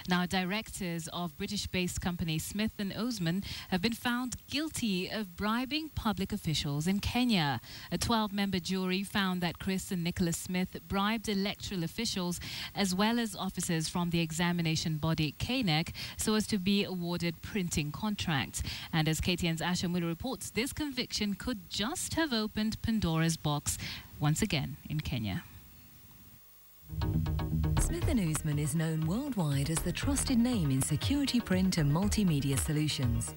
Now, directors of British-based company Smith and Ouzman have been found guilty of bribing public officials in Kenya. A 12-member jury found that Chris and Nicholas Smith bribed electoral officials as well as officers from the examination body knec so as to be awarded printing contracts. And as KTN's Asha Mulu reports, this conviction could just have opened Pandora's box once again in Kenya. Smith and Ouzman is known worldwide as the trusted name in security print and multimedia solutions.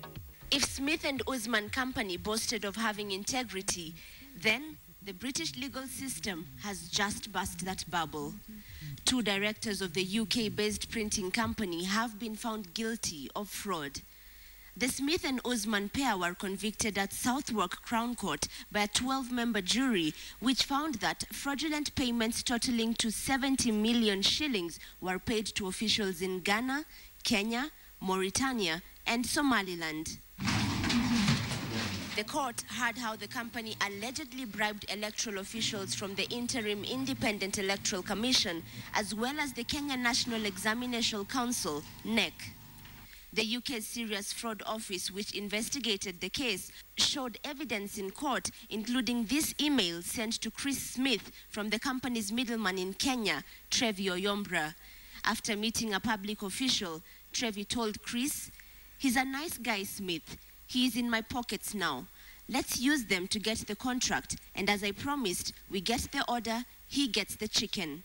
If Smith and Ouzman company boasted of having integrity, then the British legal system has just burst that bubble. Two directors of the UK-based printing company have been found guilty of fraud. The Smith and Ouzman pair were convicted at Southwark Crown Court by a 12-member jury, which found that fraudulent payments totaling to 70 million shillings were paid to officials in Ghana, Kenya, Mauritania, and Somaliland. The court heard how the company allegedly bribed electoral officials from the Interim Independent Electoral Commission, as well as the Kenya National Examination Council, knec. The UK's Serious Fraud Office, which investigated the case, showed evidence in court, including this email sent to Chris Smith from the company's middleman in Kenya, Trevi Oyombra. After meeting a public official, Trevi told Chris, "He's a nice guy, Smith. He is in my pockets now. Let's use them to get the contract, and as I promised, we get the order, he gets the chicken."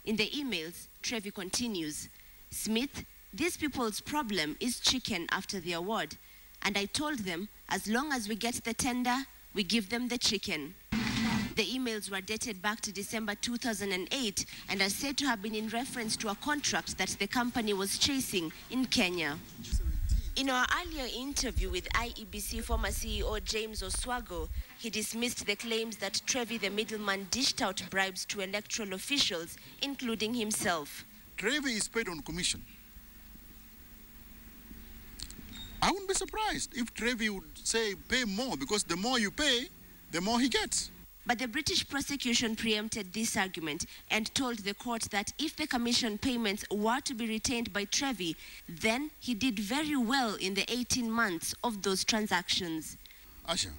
In the emails, Trevi continues, "Smith, these people's problem is chicken after the award. And I told them, as long as we get the tender, we give them the chicken." The emails were dated back to December 2008 and are said to have been in reference to a contract that the company was chasing in Kenya. In our earlier interview with IIEBC former CEO James Oswago, he dismissed the claims that Trevi the middleman dished out bribes to electoral officials, including himself. Trevi is paid on commission. I wouldn't be surprised if Trevi would say pay more, because the more you pay, the more he gets. But the British prosecution preempted this argument and told the court that if the commission payments were to be retained by Trevi, then he did very well in the 18 months of those transactions. Asha,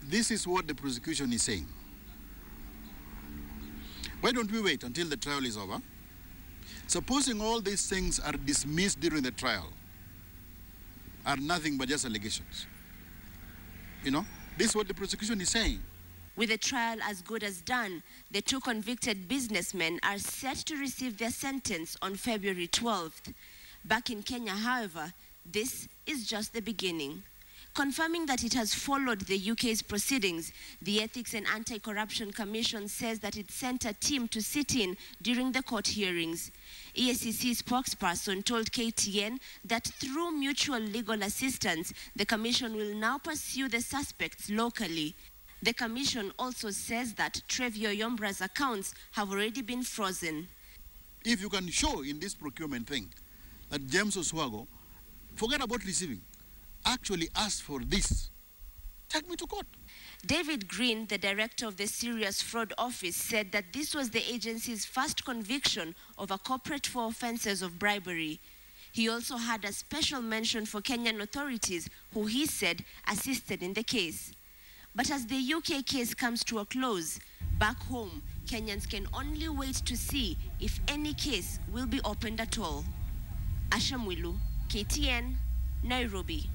this is what the prosecution is saying. Why don't we wait until the trial is over? Supposing all these things are dismissed during the trial, are nothing but just allegations. You know, this is what the prosecution is saying. With the trial as good as done, the two convicted businessmen are set to receive their sentence on February 12th. Back in Kenya, however, this is just the beginning. Confirming that it has followed the UK's proceedings, the Ethics and Anti-Corruption Commission says that it sent a team to sit in during the court hearings. EACC spokesperson told KTN that through mutual legal assistance, the commission will now pursue the suspects locally. The commission also says that Trevi Oyombra's accounts have already been frozen. If you can show in this procurement thing that James Oswago, forget about receiving, actually asked for this, take me to court. David Green, the director of the Serious Fraud Office, said that this was the agency's first conviction of a corporate for offences of bribery. He also had a special mention for Kenyan authorities, who he said assisted in the case. But as the UK case comes to a close, back home, Kenyans can only wait to see if any case will be opened at all. Asha Mulu, KTN, Nairobi.